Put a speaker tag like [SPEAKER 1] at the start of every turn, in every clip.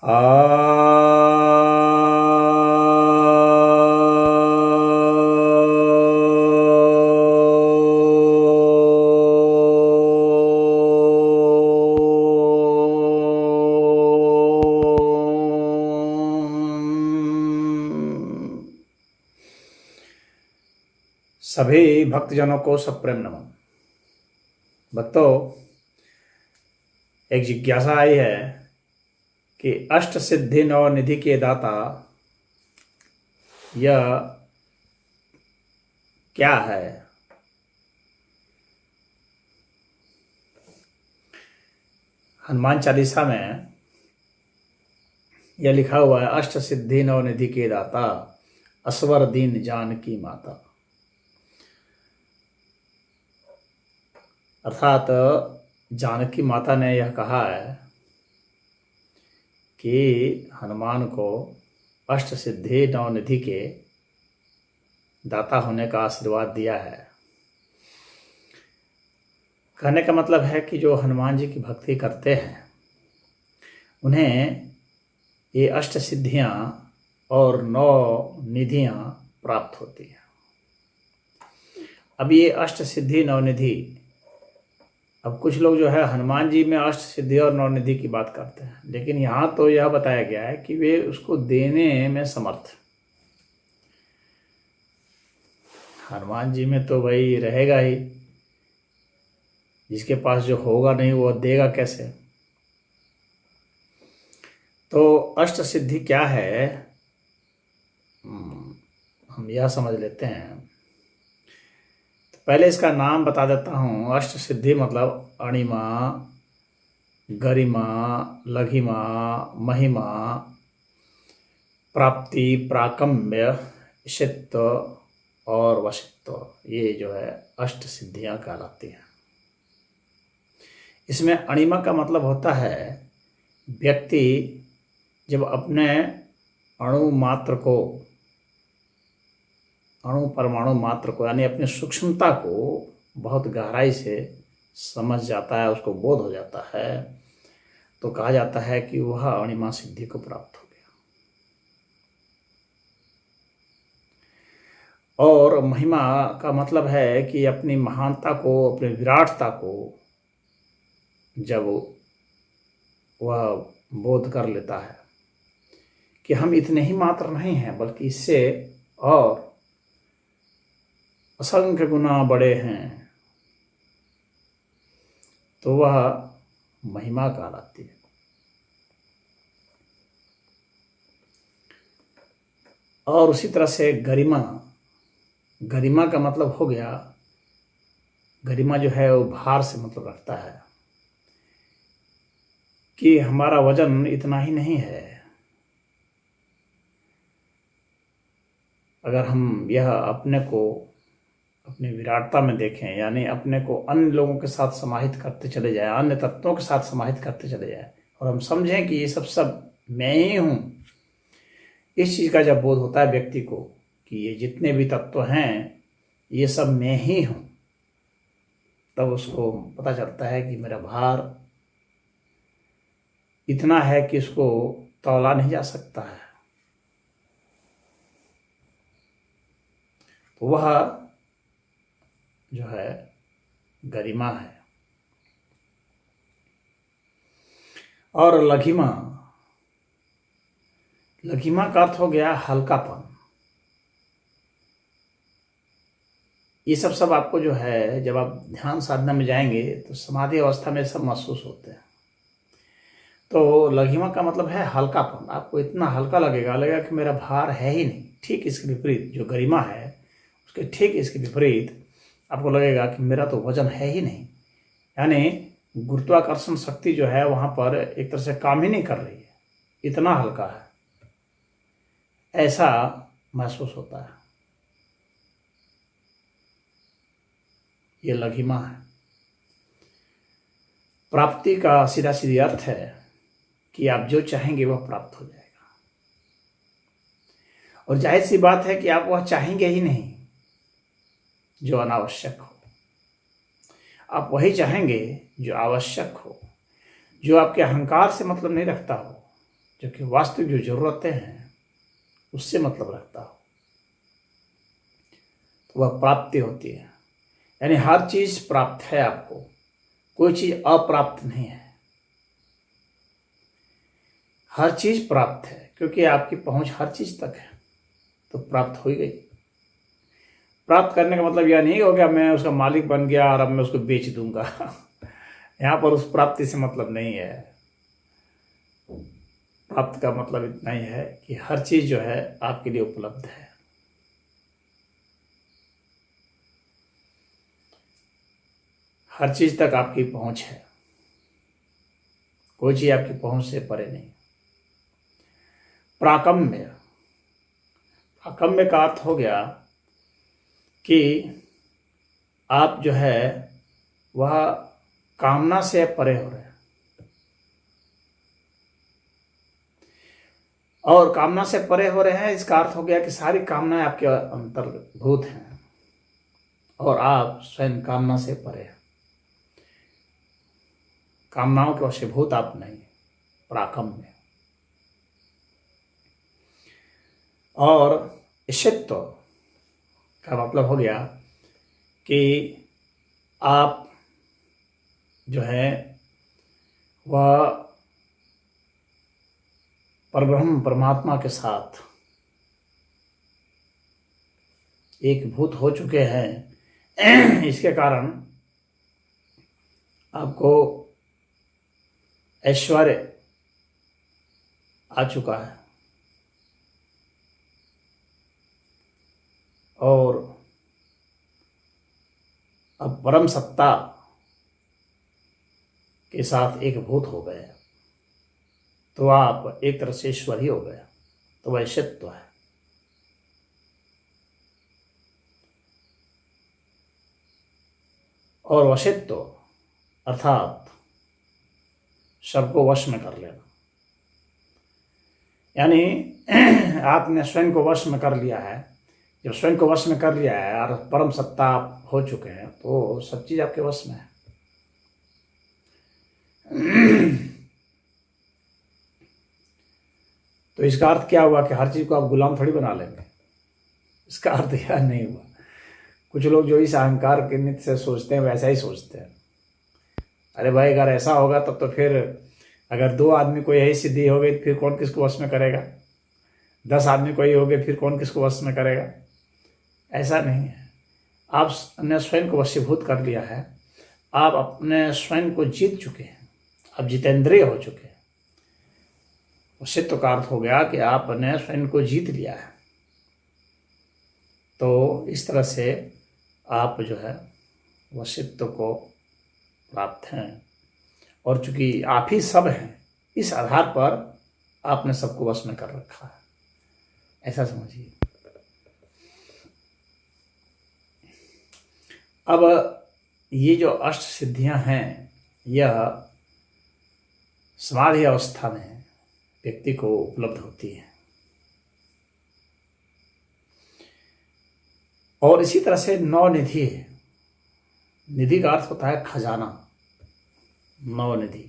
[SPEAKER 1] आ सभी भक्तजनों को सप्रेम नमन। भक्तों, एक जिज्ञासा आई है कि अष्ट सिद्धि नौ निधि के दाता यह क्या है। हनुमान चालीसा में यह लिखा हुआ है, अष्ट सिद्धि नौ निधि के दाता असवर दीन जानकी माता। अर्थात जानकी माता ने यह कहा है कि हनुमान को अष्ट सिद्धि नौ निधि के दाता होने का आशीर्वाद दिया है। कहने का मतलब है कि जो हनुमान जी की भक्ति करते हैं उन्हें ये अष्ट सिद्धियां और नौ निधियां प्राप्त होती हैं। अब ये अष्ट सिद्धि नौ निधि, अब कुछ लोग जो है हनुमान जी में अष्ट सिद्धि और नौ निधि की बात करते हैं, लेकिन यहाँ तो यह बताया गया है कि वे उसको देने में समर्थ। हनुमान जी में तो वही रहेगा ही, जिसके पास जो होगा नहीं वो देगा कैसे। तो अष्ट सिद्धि क्या है, हम यह समझ लेते हैं। तो पहले इसका नाम बता देता हूँ। अष्ट सिद्धि मतलब अणिमा, गरिमा, लघिमा, महिमा, प्राप्ति, प्राकम्य, ईशित्व और वशित्व, ये जो है अष्ट सिद्धियां कहलाती हैं। इसमें अणिमा का मतलब होता है व्यक्ति जब अपने अणु मात्र को, अणु परमाणु मात्र को, यानी अपनी सूक्ष्मता को बहुत गहराई से समझ जाता है, उसको बोध हो जाता है, तो कहा जाता है कि वह अणिमा सिद्धि को प्राप्त हो गया। और महिमा का मतलब है कि अपनी महानता को, अपनी विराटता को जब वह बोध कर लेता है कि हम इतने ही मात्र नहीं हैं, बल्कि इससे और असंख्य गुना बड़े हैं, तो वह महिमा कहलाती है। और उसी तरह से गरिमा, गरिमा का मतलब हो गया, गरिमा जो है वो भार से मतलब रखता है कि हमारा वजन इतना ही नहीं है। अगर हम यह अपने को अपनी विराटता में देखें, यानी अपने को अन्य लोगों के साथ समाहित करते चले जाए, अन्य तत्वों के साथ समाहित करते चले जाए, और हम समझें कि ये सब मैं ही हूँ। इस चीज़ का जब बोध होता है व्यक्ति को कि ये जितने भी तत्व हैं ये सब मैं ही हूँ, तब उसको पता चलता है कि मेरा भार इतना है कि इसको तौला नहीं जा सकता है। तो वह जो है गरिमा है। और लघिमा, लघिमा का अर्थ हो गया हल्कापन। ये सब आपको जो है, जब आप ध्यान साधना में जाएंगे तो समाधि अवस्था में सब महसूस होते हैं। तो लघिमा का मतलब है हल्कापन। आपको इतना हल्का लगेगा कि मेरा भार है ही नहीं। ठीक इसके विपरीत जो गरिमा है, उसके ठीक इसके विपरीत आपको लगेगा कि मेरा तो वजन है ही नहीं, यानी गुरुत्वाकर्षण शक्ति जो है वहाँ पर एक तरह से काम ही नहीं कर रही है, इतना हल्का है, ऐसा महसूस होता है। ये लघिमा है। प्राप्ति का सीधा सीधी अर्थ है कि आप जो चाहेंगे वह प्राप्त हो जाएगा। और जाहिर सी बात है कि आप वह चाहेंगे ही नहीं जो अनावश्यक हो। आप वही चाहेंगे जो आवश्यक हो, जो आपके अहंकार से मतलब नहीं रखता हो, जो कि वास्तविक जो ज़रूरतें हैं उससे मतलब रखता हो, तो वह प्राप्ति होती है। यानी हर चीज़ प्राप्त है आपको, कोई चीज़ अप्राप्त नहीं है, हर चीज़ प्राप्त है, क्योंकि आपकी पहुंच हर चीज़ तक है, तो प्राप्त हो ही गई। प्राप्त करने का मतलब यह नहीं हो गया मैं उसका मालिक बन गया और अब मैं उसको बेच दूंगा यहाँ पर उस प्राप्ति से मतलब नहीं है। प्राप्त का मतलब इतना ही है कि हर चीज़ जो है आपके लिए उपलब्ध है। हर चीज़ तक आपकी पहुंच है, कोई चीज़ आपकी पहुंच से परे नहीं। प्राकम्य, प्राकम्य का अर्थ हो गया कि आप जो है वह कामना से परे हो रहे हैं, और कामना से परे हो रहे हैं इसका अर्थ हो गया कि सारी कामनाएं आपके अंतर्भूत हैं और आप स्वयं कामना से परे हैं। कामनाओं के वशीभूत आप नहीं, प्राकम्य। और ईशित्व का मतलब हो गया कि आप जो है वह परब्रह्म परमात्मा के साथ एक भूत हो चुके हैं। इसके कारण आपको ऐश्वर्य आ चुका है और अब परम सत्ता के साथ एक भूत हो गए, तो आप एक तरह से ईश्वर ही हो गए, तो वह ईश्वरत्व है। और वशित्व अर्थात सबको वश में कर लेना, यानी आपने स्वयं को वश में कर लिया है। जब स्वयं को वश में कर लिया है और परम सत्ता आप हो चुके हैं, तो सब चीज आपके वश में है। तो इसका अर्थ क्या हुआ कि हर चीज को आप गुलाम थोड़ी बना लेंगे, इसका अर्थ यह नहीं हुआ। कुछ लोग जो इस अहंकार के नित्य से सोचते हैं वैसा ही सोचते हैं। अरे भाई अगर ऐसा होगा तब तो फिर अगर 2 आदमी को यही सिद्धि हो गई फिर कौन किसको वश में करेगा, 10 आदमी को ही हो गए फिर कौन किसको वश में करेगा। ऐसा नहीं है, आपने स्वयं को वशीभूत कर लिया है, आप अपने स्वयं को जीत चुके हैं, आप जितेंद्रिय हो चुके हैं। वशित्व का अर्थ हो गया कि आपने स्वयं को जीत लिया है। तो इस तरह से आप जो है वशित्व को प्राप्त हैं, और चूंकि आप ही सब हैं, इस आधार पर आपने सबको वश में कर रखा है, ऐसा समझिए। अब ये जो अष्ट सिद्धियां हैं, यह समाधि अवस्था में व्यक्ति को उपलब्ध होती है। और इसी तरह से 9 निधि है। निधि का अर्थ होता है खजाना, 9 निधि।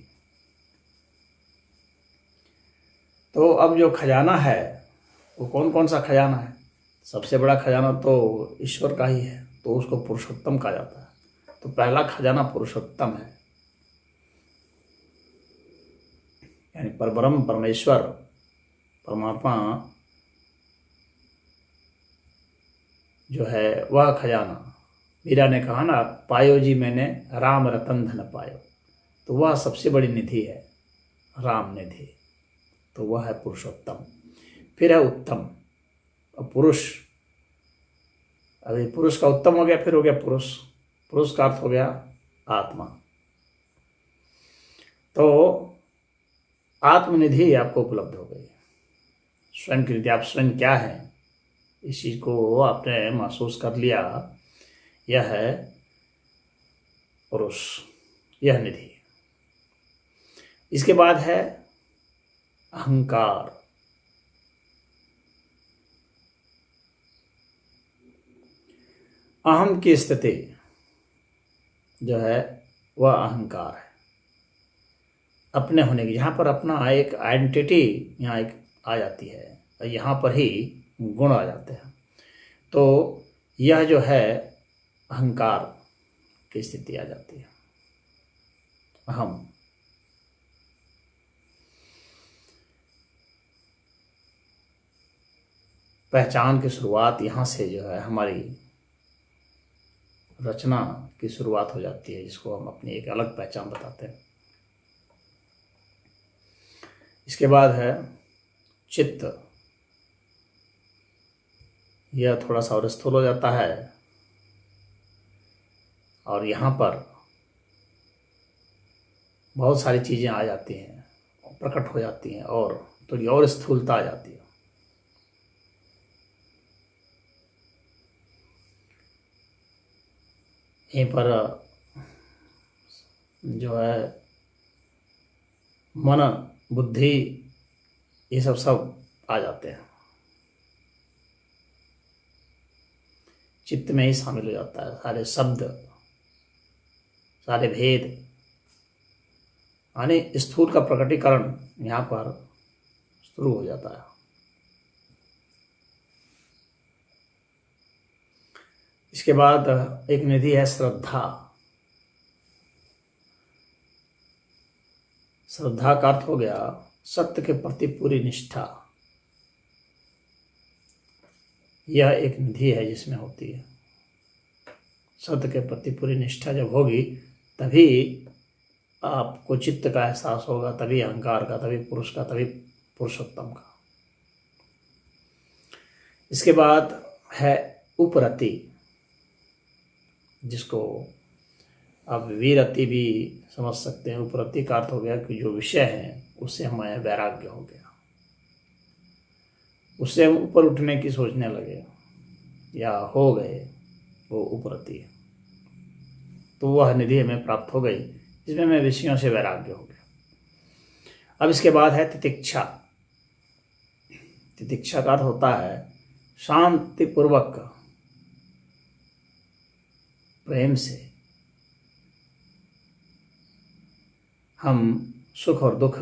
[SPEAKER 1] तो अब जो खजाना है वो कौन कौन सा खजाना है? सबसे बड़ा खजाना तो ईश्वर का ही है, तो उसको पुरुषोत्तम कहा जाता है। तो पहला खजाना पुरुषोत्तम है, यानी परब्रह्म परमेश्वर परमात्मा जो है वह खजाना। मीरा ने कहा ना, पायो जी मैंने राम रतन धन पायो, तो वह सबसे बड़ी निधि है, राम निधि। तो वह है पुरुषोत्तम। फिर है उत्तम, और पुरुष। अभी पुरुष का उत्तम हो गया, फिर हो गया पुरुष। पुरुष का अर्थ हो गया आत्मा। तो आत्मनिधि आपको उपलब्ध हो गई। स्वयं की निधि, आप स्वयं क्या है इस चीज को आपने महसूस कर लिया, यह है पुरुष, यह निधि। इसके बाद है अहंकार। अहम की स्थिति जो है वह अहंकार है। अपने होने की, जहाँ पर अपना एक आइडेंटिटी यहाँ एक आ जाती है, यहाँ पर ही गुण आ जाते हैं। तो यह जो है अहंकार की स्थिति आ जाती है, अहम। पहचान की शुरुआत यहाँ से जो है, हमारी रचना की शुरुआत हो जाती है, जिसको हम अपनी एक अलग पहचान बताते हैं। इसके बाद है चित्त। यह थोड़ा सा और स्थूल हो जाता है, और यहाँ पर बहुत सारी चीज़ें आ जाती हैं, प्रकट हो जाती हैं, और थोड़ी और स्थूलता आ जाती है। यहीं पर जो है मन, बुद्धि, ये सब आ जाते हैं, चित्त में ही शामिल हो जाता है। सारे शब्द, सारे भेद, यानी स्थूल का प्रकटीकरण यहाँ पर शुरू हो जाता है। इसके बाद एक निधि है श्रद्धा। श्रद्धा का अर्थ हो गया सत्य के प्रति पूरी निष्ठा। यह एक निधि है जिसमें होती है। सत्य के प्रति पूरी निष्ठा जब होगी, तभी आपको चित्त का एहसास होगा, तभी अहंकार का, तभी पुरुष का, तभी पुरुषोत्तम का। इसके बाद है उपरति, जिसको आप विरति भी समझ सकते हैं। उपरति का अर्थ हो गया कि जो विषय है उससे हमें वैराग्य हो गया, उससे हम ऊपर उठने की सोचने लगे या हो गए, वो उपरति है। तो वह निधि हमें प्राप्त हो गई जिसमें हमें विषयों से वैराग्य हो गया। अब इसके बाद है तितिक्षा। तितिक्षा का अर्थ होता है शांतिपूर्वक, प्रेम से हम सुख और दुख,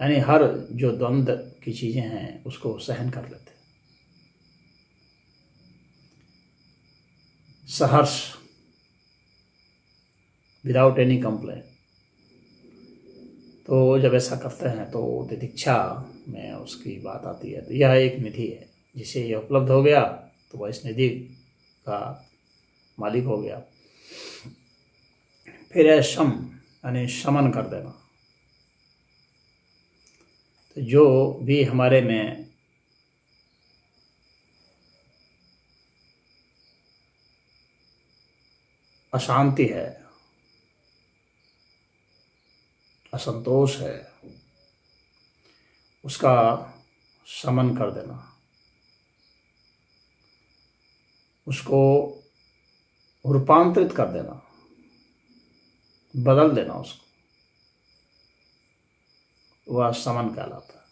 [SPEAKER 1] यानी हर जो द्वंद्व की चीज़ें हैं उसको सहन कर लेते हैं। सहर्ष, विदाउट एनी कंप्लेन। तो जब ऐसा करते हैं तो तितिक्षा में उसकी बात आती है। तो यह एक निधि है, जिसे यह उपलब्ध हो गया तो वह इस निधि का मालिक हो गया। फिर है शम, यानी शमन कर देना। तो जो भी हमारे में अशांति है, असंतोष है, उसका शमन कर देना, उसको रूपांतरित कर देना, बदल देना उसको, वह शमन कहलाता है।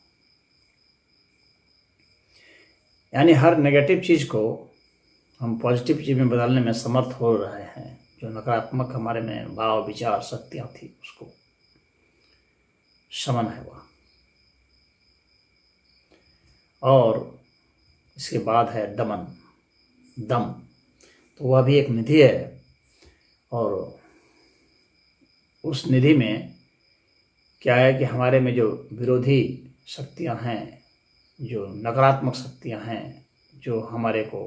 [SPEAKER 1] यानी हर नेगेटिव चीज़ को हम पॉजिटिव चीज़ में बदलने में समर्थ हो रहे हैं। जो नकारात्मक हमारे में भाव, विचार, शक्तियाँ थी, उसको शमन है वह। और इसके बाद है दमन, दम। तो वह भी एक निधि है, और उस निधि में क्या है कि हमारे में जो विरोधी शक्तियां हैं, जो नकारात्मक शक्तियां हैं, जो हमारे को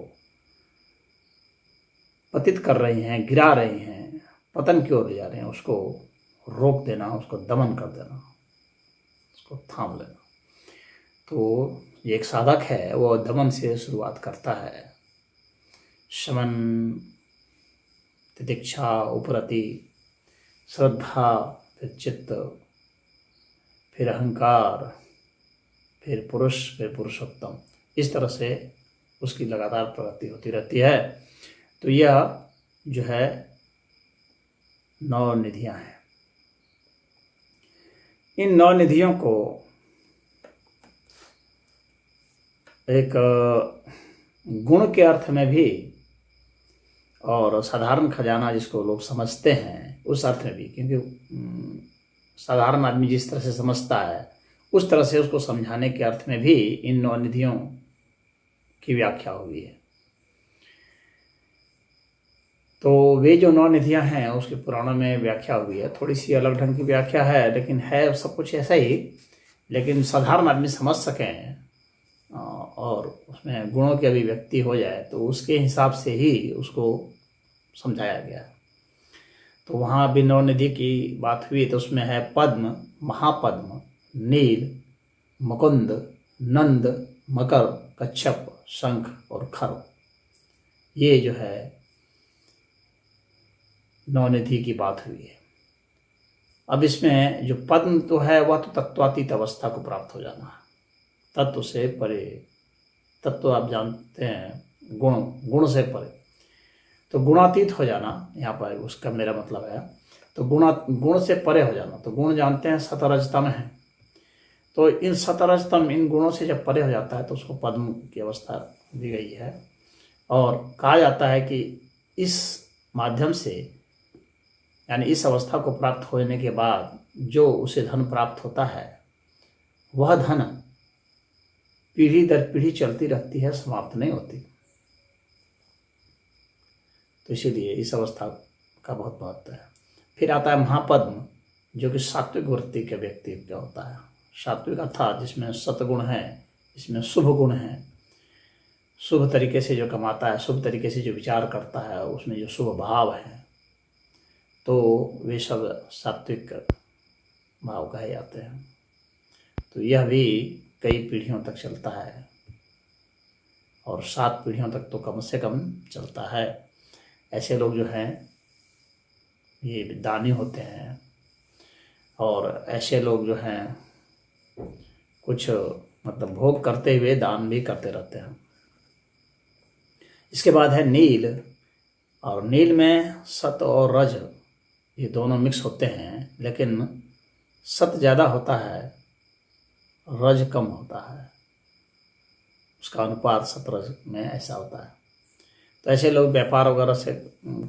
[SPEAKER 1] पतित कर रही हैं, गिरा रही हैं, पतन की ओर ले जा रहे हैं, उसको रोक देना, उसको दमन कर देना, उसको थाम लेना। तो ये एक साधक है, वो दमन से शुरुआत करता है। शमन, तितिक्षा, उपरति, श्रद्धा, फिर चित्त, फिर अहंकार, फिर पुरुष, फिर पुरुषोत्तम। इस तरह से उसकी लगातार प्रगति होती रहती है। तो यह जो है 9 निधियां हैं। इन 9 निधियों को एक गुण के अर्थ में भी, और साधारण खजाना जिसको लोग समझते हैं उस अर्थ में भी, क्योंकि साधारण आदमी जिस तरह से समझता है उस तरह से उसको समझाने के अर्थ में भी इन 9 निधियों की व्याख्या हुई है। तो वे जो 9 निधियां हैं उसके पुराणों में व्याख्या हुई है, थोड़ी सी अलग ढंग की व्याख्या है, लेकिन है सब कुछ ऐसा ही, लेकिन साधारण आदमी समझ सकें और उसमें गुणों की अभिव्यक्ति हो जाए तो उसके हिसाब से ही उसको समझाया गया। तो वहाँ भी 9 निधि की बात हुई, तो उसमें है पद्म, महापद्म, नील, मुकुंद, नंद, मकर, कच्छप, शंख और खर। ये जो है 9 निधि की बात हुई है। अब इसमें जो पद्म तो है वह तो तत्वातीत अवस्था को प्राप्त हो जाना है, तत्व से परे। तत्व आप जानते हैं गुण से परे, तो गुणातीत हो जाना यहाँ पर उसका मेरा मतलब है। तो गुण से परे हो जाना, तो गुण जानते हैं सतरजतम है, तो इन सतरजतम इन गुणों से जब परे हो जाता है तो उसको पद्म की अवस्था दी गई है। और कहा जाता है कि इस माध्यम से, यानी इस अवस्था को प्राप्त होने के बाद जो उसे धन प्राप्त होता है वह धन पीढ़ी दर पीढ़ी चलती रहती है, समाप्त नहीं होती। तो इसीलिए इस अवस्था का बहुत महत्व है। फिर आता है महापद्म, जो कि सात्विक वृत्ति के व्यक्ति का होता है। सात्विक अर्थात जिसमें सतगुण है, जिसमें शुभ गुण है, शुभ तरीके से जो कमाता है, शुभ तरीके से जो विचार करता है, उसमें जो शुभ भाव है, तो वे सब सात्विक भाव कहे जाते हैं। तो यह भी कई पीढ़ियों तक चलता है और 7 पीढ़ियों तक तो कम से कम चलता है। ऐसे लोग जो हैं ये दानी होते हैं, और ऐसे लोग जो हैं कुछ मतलब भोग करते हुए दान भी करते रहते हैं। इसके बाद है नील, और नील में सत और रज ये दोनों मिक्स होते हैं, लेकिन सत ज़्यादा होता है, रज कम होता है, उसका अनुपात सतरज में ऐसा होता है। तो ऐसे लोग व्यापार वगैरह से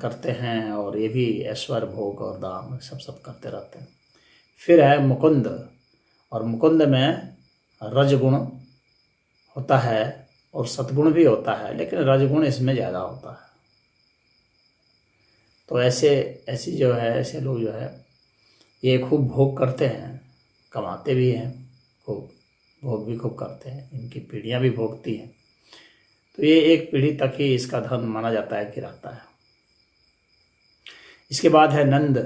[SPEAKER 1] करते हैं, और ये भी ऐश्वर्य भोग और दान सब करते रहते हैं। फिर है मुकुंद, और मुकुंद में रजगुण होता है और सतगुण भी होता है, लेकिन रजगुण इसमें ज़्यादा होता है। तो ऐसे लोग जो है ये खूब भोग करते हैं, कमाते भी हैं, खूब भोग भी खूब करते हैं, इनकी पीढ़ियाँ भी भोगती हैं। तो ये एक पीढ़ी तक ही इसका धन माना जाता है कि रहता है। इसके बाद है नंद।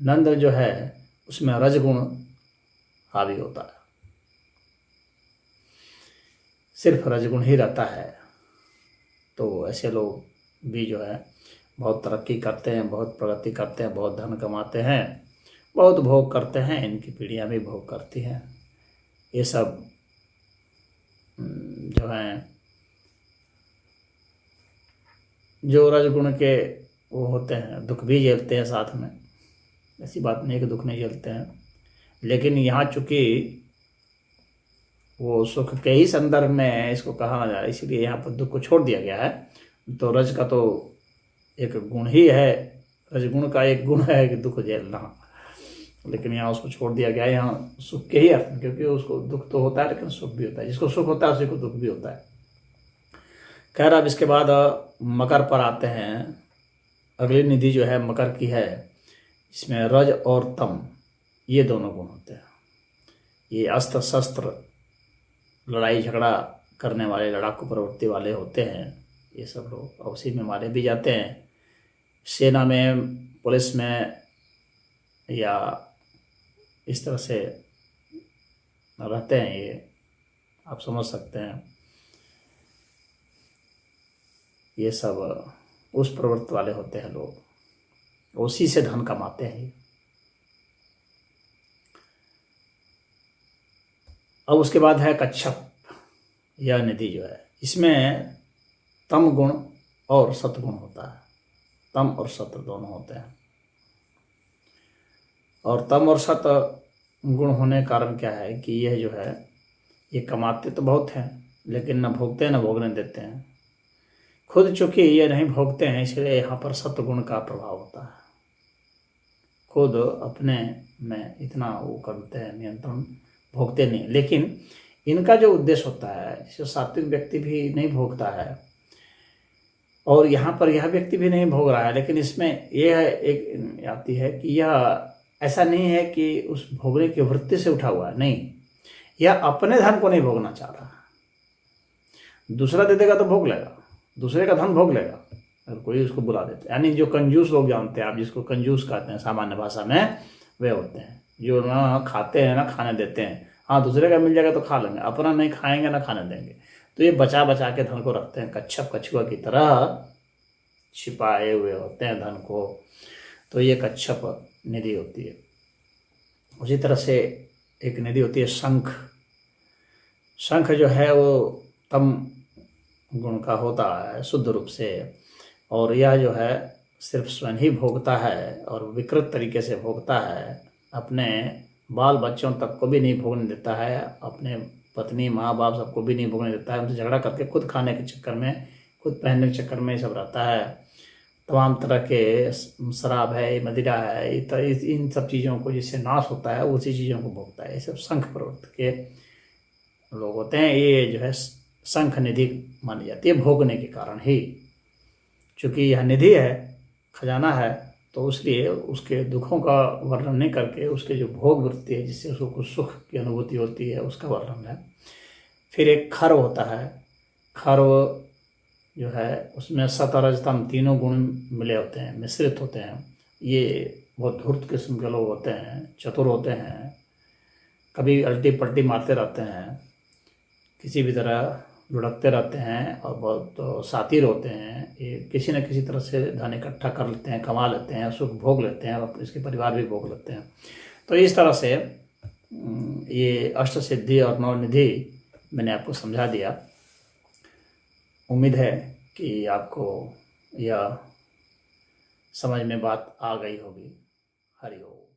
[SPEAKER 1] नंद जो है उसमें रजगुण हावी होता है, सिर्फ रजगुण ही रहता है। तो ऐसे लोग भी जो है बहुत तरक्की करते हैं, बहुत प्रगति करते हैं, बहुत धन कमाते हैं, बहुत भोग करते हैं, इनकी पीढ़ियाँ भी भोग करती हैं। ये सब जो हैं जो रजगुण के वो होते हैं, दुख भी झेलते हैं साथ में। ऐसी बात नहीं कि दुख नहीं झेलते हैं, लेकिन यहाँ चूँकि वो सुख के ही संदर्भ में इसको कहा जा रहा है, इसलिए यहाँ पर दुख को छोड़ दिया गया है। तो रज का तो एक गुण ही है, रजगुण का एक गुण है कि दुख झेलना, लेकिन यहाँ उसको छोड़ दिया गया है यहाँ सुख के ही अर्थ में, क्योंकि उसको दुख तो होता है लेकिन सुख भी होता है। जिसको सुख होता है उसी को दुख भी होता है। खैर, अब इसके बाद मकर पर आते हैं। अगली निधि जो है मकर की है, इसमें रज और तम ये दोनों गुण होते हैं। ये अस्त्र शस्त्र, लड़ाई झगड़ा करने वाले, लड़ाकू प्रवृत्ति वाले होते हैं ये सब लोग, और उसी में मारे भी जाते हैं। सेना में, पुलिस में, या इस तरह से रहते हैं, ये आप समझ सकते हैं। ये सब उस प्रवृत्ति वाले होते हैं लोग, उसी से धन कमाते हैं। अब उसके बाद है कच्छप। यह निधि जो है इसमें तम गुण और सतगुण होता है। तम और सत दोनों होते हैं। और तम और सत गुण होने के कारण क्या है कि यह जो है ये कमाते तो बहुत हैं, लेकिन न भोगते हैं न भोगने देते हैं। खुद चूँकि ये नहीं भोगते हैं, इसलिए यहाँ पर सतगुण का प्रभाव होता है। खुद अपने में इतना वो करते हैं, नियंत्रण भोगते नहीं। लेकिन इनका जो उद्देश्य होता है, जो सात्विक व्यक्ति भी नहीं भोगता है और यहाँ पर यह व्यक्ति भी नहीं भोग रहा है, लेकिन इसमें यह एक आती है कि यह ऐसा नहीं है कि उस भोगने की वृत्ति से उठा हुआ है, नहीं, यह अपने धन को नहीं भोगना चाह रहा। दूसरा दे देगा तो भोग लेगा, दूसरे का धन भोग लेगा अगर कोई उसको बुला देते। यानी जो कंजूस लोग जानते हैं आप, जिसको कंजूस कहते हैं सामान्य भाषा में, वे होते हैं जो ना खाते हैं ना खाने देते हैं। हाँ, दूसरे का मिल जाएगा तो खा लेंगे, अपना नहीं खाएंगे ना खाने देंगे। तो ये बचा बचा के धन को रखते हैं, कच्छप कछुआ की तरह छिपाए हुए होते हैं धन को। तो ये कच्छप निधि होती है। उसी तरह से एक निधि होती है शंख। शंख जो है वो तम गुण का होता है शुद्ध रूप से, और यह जो है सिर्फ स्वयं ही भोगता है और विकृत तरीके से भोगता है, अपने बाल बच्चों तक को भी नहीं भोगने देता है, अपने पत्नी माँ बाप सबको भी नहीं भोगने देता है। उनसे झगड़ा करके खुद खाने के चक्कर में, खुद पहनने के चक्कर में ये सब रहता है। तमाम तरह के शराब है, मदिरा है, इन सब चीज़ों को जिससे नाश होता है उसी चीज़ों को भोगता है। ये सब शंख प्रवृत्ति के लोग होते हैं। ये जो है शंख निधि मानी जाती है भोगने के कारण ही। चूँकि यह निधि है, खजाना है, तो इसलिए उसके दुखों का वर्णन नहीं करके उसके जो भोग वृत्ति है जिससे उसको कुछ सुख की अनुभूति होती है उसका वर्णन है। फिर एक खर्व होता है। खर्व जो है उसमें सत रज तम तीनों गुण मिले होते हैं, मिश्रित होते हैं। ये बहुत धूर्त किस्म के लोग होते हैं, चतुर होते हैं, कभी अल्टी पल्टी मारते रहते हैं, किसी भी तरह लुढ़कते रहते हैं और बहुत शातिर होते हैं। ये किसी न किसी तरह से धन इकट्ठा कर लेते हैं, कमा लेते हैं, सुख भोग लेते हैं और इसके परिवार भी भोग लेते हैं। तो इस तरह से ये अष्ट सिद्धि और नौ निधि मैंने आपको समझा दिया। उम्मीद है कि आपको यह समझ में बात आ गई होगी। हरि ओम।